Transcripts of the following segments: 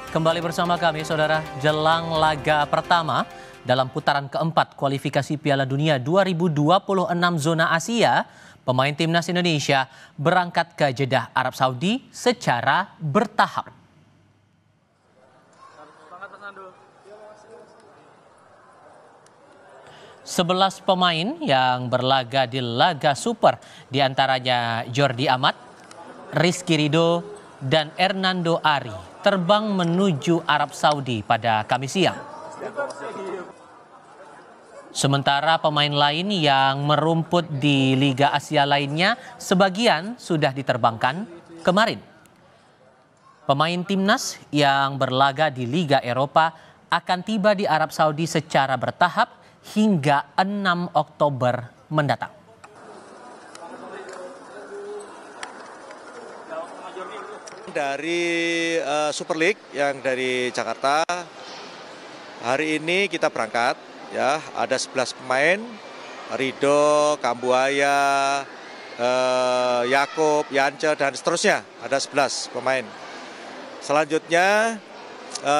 Kembali bersama kami, saudara, jelang laga pertama dalam putaran keempat kualifikasi Piala Dunia 2026 zona Asia, pemain timnas Indonesia berangkat ke Jeddah, Arab Saudi secara bertahap. Sebelas pemain yang berlaga di laga super, diantaranya Jordi Amat, Rizky Ridho, dan Hernando Ari terbang menuju Arab Saudi pada Kamis siang. Sementara pemain lain yang merumput di Liga Asia lainnya sebagian sudah diterbangkan kemarin. Pemain timnas yang berlaga di Liga Eropa akan tiba di Arab Saudi secara bertahap hingga 6 Oktober mendatang. Dari Super League yang dari Jakarta, hari ini kita berangkat, ya, ada 11 pemain, Ridho, Kambuaya, Yakob, Yance, dan seterusnya, ada 11 pemain. Selanjutnya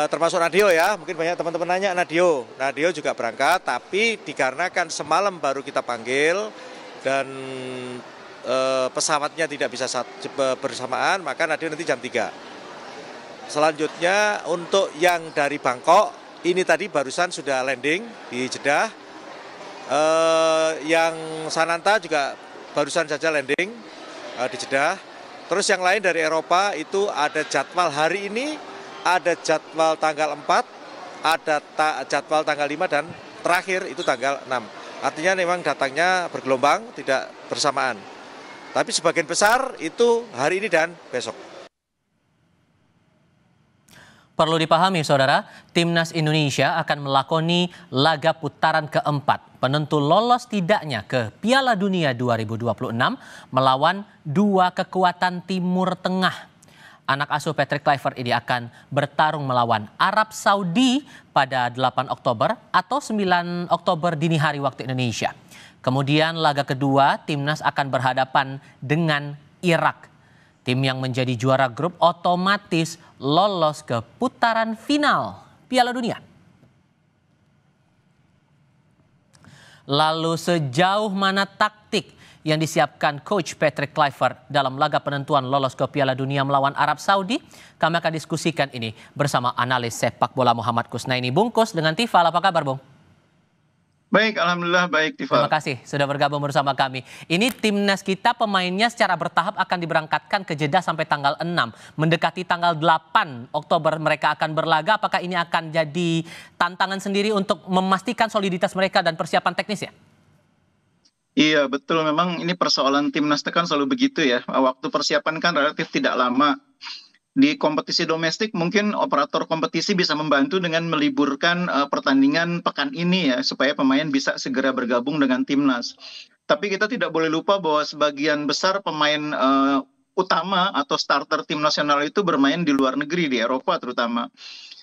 termasuk Nadio, ya, mungkin banyak teman-teman nanya Nadio juga berangkat, tapi dikarenakan semalam baru kita panggil dan pesawatnya tidak bisa bersamaan, maka Nadio nanti jam 3. Selanjutnya untuk yang dari Bangkok, ini tadi barusan sudah landing di Jeddah. Yang Sananta juga barusan saja landing di Jeddah. Terus yang lain dari Eropa itu ada jadwal hari ini, ada jadwal tanggal 4, ada jadwal tanggal 5, dan terakhir itu tanggal 6. Artinya memang datangnya bergelombang, tidak bersamaan. Tapi sebagian besar itu hari ini dan besok. Perlu dipahami, saudara, timnas Indonesia akan melakoni laga putaran keempat penentu lolos tidaknya ke Piala Dunia 2026 melawan dua kekuatan Timur Tengah. Anak asuh Patrick Kluivert ini akan bertarung melawan Arab Saudi pada 8 Oktober atau 9 Oktober dini hari waktu Indonesia. Kemudian laga kedua, timnas akan berhadapan dengan Irak. Tim yang menjadi juara grup otomatis lolos ke putaran final Piala Dunia. Lalu sejauh mana taktik yang disiapkan Coach Patrick Kluivert dalam laga penentuan lolos ke Piala Dunia melawan Arab Saudi? Kami akan diskusikan ini bersama analis sepak bola Muhammad Kusnaini Bungkus dengan Tifal. Apa kabar, Bung? Baik, alhamdulillah baik, Tifal. Terima kasih sudah bergabung bersama kami. Ini timnas kita pemainnya secara bertahap akan diberangkatkan ke Jeddah sampai tanggal 6. Mendekati tanggal 8 Oktober mereka akan berlaga. Apakah ini akan jadi tantangan sendiri untuk memastikan soliditas mereka dan persiapan teknis, ya? Iya, betul. Memang ini persoalan timnas kan selalu begitu, ya. Waktu persiapan kan relatif tidak lama. Di kompetisi domestik mungkin operator kompetisi bisa membantu dengan meliburkan pertandingan pekan ini, ya, supaya pemain bisa segera bergabung dengan timnas. Tapi kita tidak boleh lupa bahwa sebagian besar pemain utama atau starter tim nasional itu bermain di luar negeri, di Eropa terutama.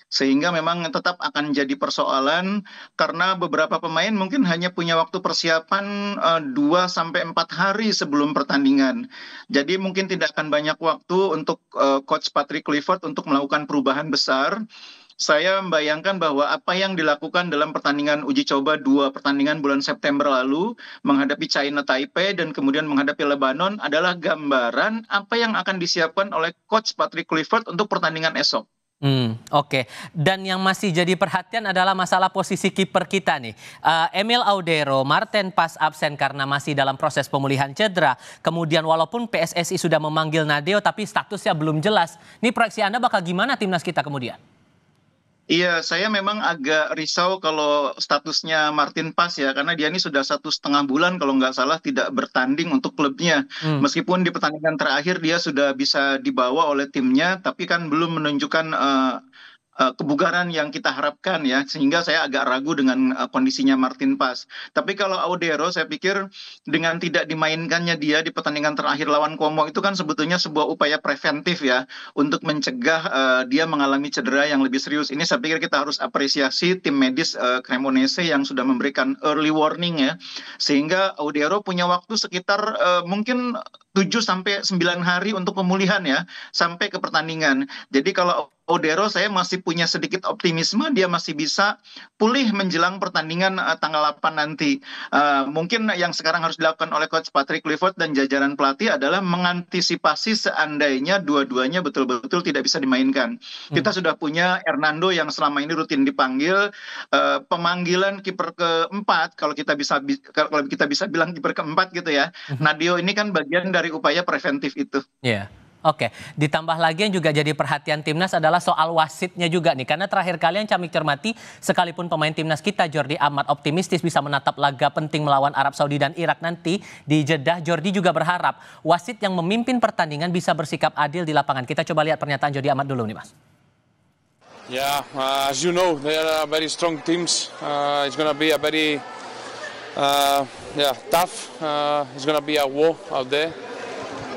Sehingga memang tetap akan jadi persoalan karena beberapa pemain mungkin hanya punya waktu persiapan 2-4 hari sebelum pertandingan. Jadi mungkin tidak akan banyak waktu untuk Coach Patrick Kluivert untuk melakukan perubahan besar. Saya membayangkan bahwa apa yang dilakukan dalam pertandingan uji coba 2 pertandingan bulan September lalu menghadapi China Taipei dan kemudian menghadapi Lebanon adalah gambaran apa yang akan disiapkan oleh Coach Patrick Kluivert untuk pertandingan esok. Oke. Dan yang masih jadi perhatian adalah masalah posisi kiper kita nih. Emil Audero, Marten Pas absen karena masih dalam proses pemulihan cedera. Kemudian walaupun PSSI sudah memanggil Nadeo tapi statusnya belum jelas. Ini proyeksi Anda bakal gimana timnas kita kemudian? Iya, saya memang agak risau kalau statusnya Martin Pas, ya, karena dia ini sudah 1,5 bulan kalau nggak salah tidak bertanding untuk klubnya. Meskipun di pertandingan terakhir dia sudah bisa dibawa oleh timnya, tapi kan belum menunjukkan kebugaran yang kita harapkan, ya, sehingga saya agak ragu dengan kondisinya Martin Pas. Tapi kalau Audero, saya pikir dengan tidak dimainkannya dia di pertandingan terakhir lawan Como itu kan sebetulnya sebuah upaya preventif, ya, untuk mencegah dia mengalami cedera yang lebih serius. Ini saya pikir kita harus apresiasi tim medis Cremonese yang sudah memberikan early warning, ya, sehingga Audero punya waktu sekitar mungkin 7-9 hari untuk pemulihan, ya, sampai ke pertandingan. Jadi kalau Odero saya masih punya sedikit optimisme dia masih bisa pulih menjelang pertandingan tanggal 8 nanti. Mungkin yang sekarang harus dilakukan oleh Coach Patrick Clifford dan jajaran pelatih adalah mengantisipasi seandainya dua-duanya betul-betul tidak bisa dimainkan. Kita sudah punya Hernando yang selama ini rutin dipanggil, pemanggilan kiper keempat kalau kita bisa bilang kiper keempat gitu ya. Nadio ini kan bagian dari upaya preventif itu. Iya. Oke, ditambah lagi yang juga jadi perhatian timnas adalah soal wasitnya juga nih. Karena terakhir kali yang kami cermati, sekalipun pemain timnas kita Jordi amat optimistis bisa menatap laga penting melawan Arab Saudi dan Irak nanti di Jeddah, Jordi juga berharap wasit yang memimpin pertandingan bisa bersikap adil di lapangan. Kita coba lihat pernyataan Jordi amat dulu nih, Mas. Yeah, as you know, they are very strong teams. It's gonna be a very tough. It's gonna be a war out there.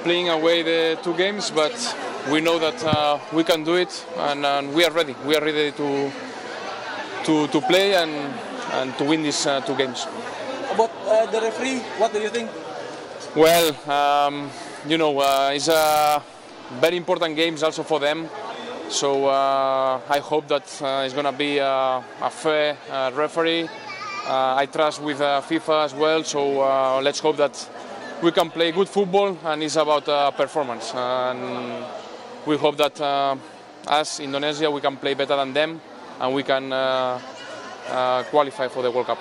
Playing away the two games, but we know that we can do it, and we are ready. We are ready to play and to win these two games. About the referee, what do you think? Well, it's a very important games also for them. So I hope that it's going to be a fair referee. I trust with FIFA as well. So let's hope that we can play good football, and it's about performance. And we hope that as Indonesia, we can play better than them, and we can qualify for the World Cup.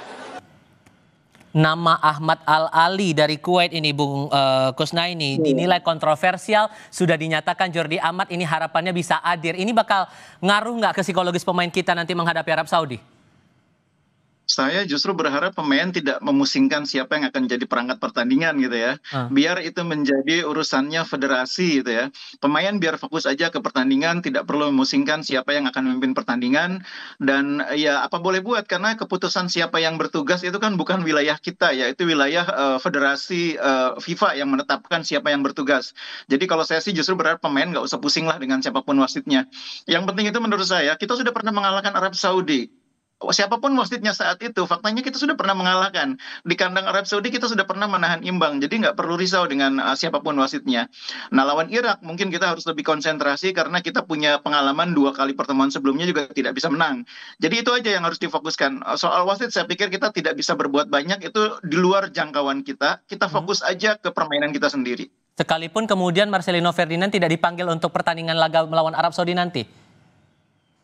Nama Ahmad Al-Ali dari Kuwait ini, Bung Kusnaini, dinilai kontroversial. Sudah dinyatakan Jordi amat ini harapannya bisa hadir. Ini bakal ngaruh nggak ke psikologis pemain kita nanti menghadapi Arab Saudi? Saya justru berharap pemain tidak memusingkan siapa yang akan jadi perangkat pertandingan gitu ya. Biar itu menjadi urusannya federasi gitu ya. Pemain biar fokus aja ke pertandingan, tidak perlu memusingkan siapa yang akan memimpin pertandingan. Dan ya apa boleh buat, karena keputusan siapa yang bertugas itu kan bukan wilayah kita ya. Itu wilayah federasi FIFA yang menetapkan siapa yang bertugas. Jadi kalau saya sih justru berharap pemain nggak usah pusing lah dengan siapapun wasitnya. Yang penting itu menurut saya, kita sudah pernah mengalahkan Arab Saudi. Siapapun wasitnya saat itu, faktanya kita sudah pernah mengalahkan. Di kandang Arab Saudi kita sudah pernah menahan imbang, jadi nggak perlu risau dengan siapapun wasitnya. Nah, lawan Irak mungkin kita harus lebih konsentrasi karena kita punya pengalaman 2 kali pertemuan sebelumnya juga tidak bisa menang. Jadi itu aja yang harus difokuskan. Soal wasit saya pikir kita tidak bisa berbuat banyak, itu di luar jangkauan kita. Kita fokus aja ke permainan kita sendiri. Sekalipun kemudian Marcelino Ferdinand tidak dipanggil untuk pertandingan laga melawan Arab Saudi nanti.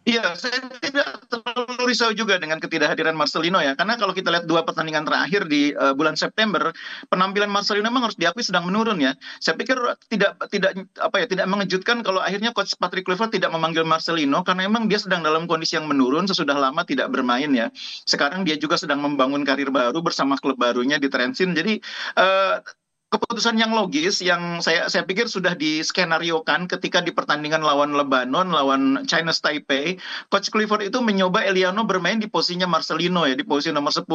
Iya, saya tidak terlalu risau juga dengan ketidakhadiran Marcelino ya, karena kalau kita lihat 2 pertandingan terakhir di bulan September, penampilan Marcelino memang harus diakui sedang menurun ya. Saya pikir tidak mengejutkan kalau akhirnya Coach Patrick Clifford tidak memanggil Marcelino karena memang dia sedang dalam kondisi yang menurun, sesudah lama tidak bermain ya. Sekarang dia juga sedang membangun karir baru bersama klub barunya di Trentin. Jadi keputusan yang logis yang saya pikir sudah diskenariokan ketika di pertandingan lawan Lebanon, lawan China Taipei, Coach Clifford itu mencoba Eliano bermain di posisinya Marcelino ya, di posisi nomor 10.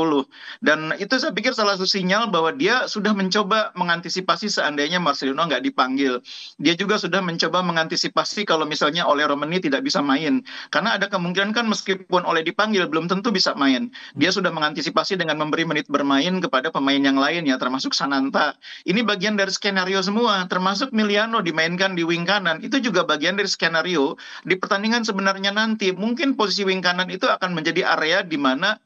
Dan itu saya pikir salah satu sinyal bahwa dia sudah mencoba mengantisipasi seandainya Marcelino nggak dipanggil. Dia juga sudah mencoba mengantisipasi kalau misalnya Ole Romani tidak bisa main. Karena ada kemungkinan kan meskipun Ole dipanggil belum tentu bisa main. Dia sudah mengantisipasi dengan memberi menit bermain kepada pemain yang lain ya, termasuk Sananta. Ini bagian dari skenario semua, termasuk Miliano dimainkan di wing kanan. Itu juga bagian dari skenario di pertandingan sebenarnya nanti. Mungkin posisi wing kanan itu akan menjadi area di mana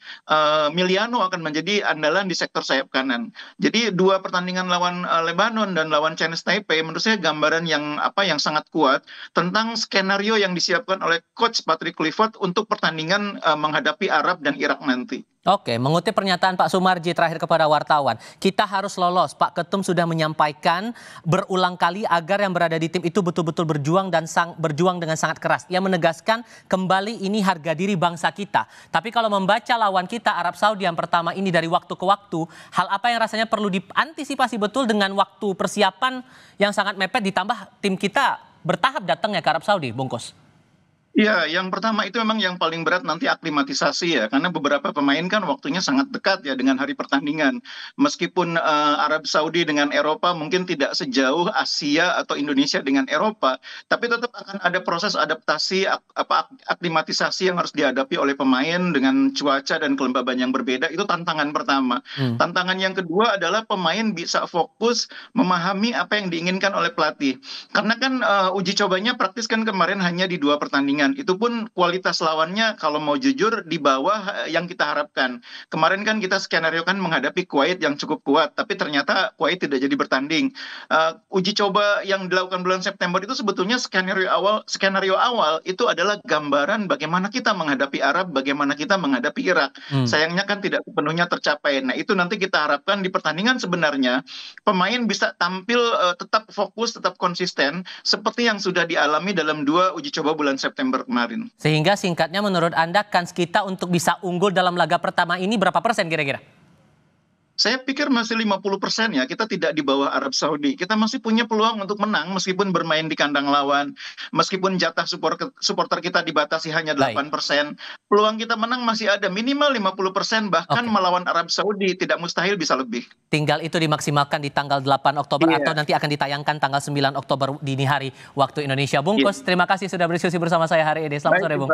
Miliano akan menjadi andalan di sektor sayap kanan. Jadi 2 pertandingan lawan Lebanon dan lawan China Taipei menurut saya gambaran yang sangat kuat tentang skenario yang disiapkan oleh Coach Patrick Clifford untuk pertandingan menghadapi Arab dan Irak nanti. Oke, mengutip pernyataan Pak Sumarji terakhir kepada wartawan, kita harus lolos. Pak Ketum sudah menyampaikan berulang kali agar yang berada di tim itu betul-betul berjuang dan berjuang dengan sangat keras. Ia menegaskan kembali ini harga diri bangsa kita. Tapi kalau membaca lawan kita Arab Saudi yang pertama ini dari waktu ke waktu, hal apa yang rasanya perlu diantisipasi betul dengan waktu persiapan yang sangat mepet ditambah tim kita bertahap datangnya ke Arab Saudi, Bungkus? Ya, yang pertama itu memang yang paling berat nanti aklimatisasi ya, karena beberapa pemain kan waktunya sangat dekat ya dengan hari pertandingan. Meskipun Arab Saudi dengan Eropa mungkin tidak sejauh Asia atau Indonesia dengan Eropa, tapi tetap akan ada proses adaptasi aklimatisasi yang harus dihadapi oleh pemain dengan cuaca dan kelembaban yang berbeda. Itu tantangan pertama. Tantangan yang kedua adalah pemain bisa fokus memahami apa yang diinginkan oleh pelatih. Karena kan uji cobanya praktis kan kemarin hanya di 2 pertandingan. pertandingan. Itu pun kualitas lawannya kalau mau jujur di bawah yang kita harapkan. Kemarin kan kita skenario kan menghadapi Kuwait yang cukup kuat, tapi ternyata Kuwait tidak jadi bertanding. Uji coba yang dilakukan bulan September itu sebetulnya skenario awal itu adalah gambaran bagaimana kita menghadapi Arab, bagaimana kita menghadapi Irak. Sayangnya kan tidak sepenuhnya tercapai. Nah, itu nanti kita harapkan di pertandingan sebenarnya pemain bisa tampil tetap fokus, tetap konsisten seperti yang sudah dialami dalam 2 uji coba bulan September kemarin. Sehingga singkatnya menurut Anda kans kita untuk bisa unggul dalam laga pertama ini berapa persen kira-kira? Saya pikir masih 50% ya, kita tidak di bawah Arab Saudi. Kita masih punya peluang untuk menang meskipun bermain di kandang lawan, meskipun jatah supporter kita dibatasi hanya 8%. Peluang kita menang masih ada minimal 50%, bahkan melawan Arab Saudi tidak mustahil bisa lebih. Tinggal itu dimaksimalkan di tanggal 8 Oktober atau nanti akan ditayangkan tanggal 9 Oktober dini hari waktu Indonesia. Bungkus, terima kasih sudah berdiskusi bersama saya hari ini. Selamat sore, Bung.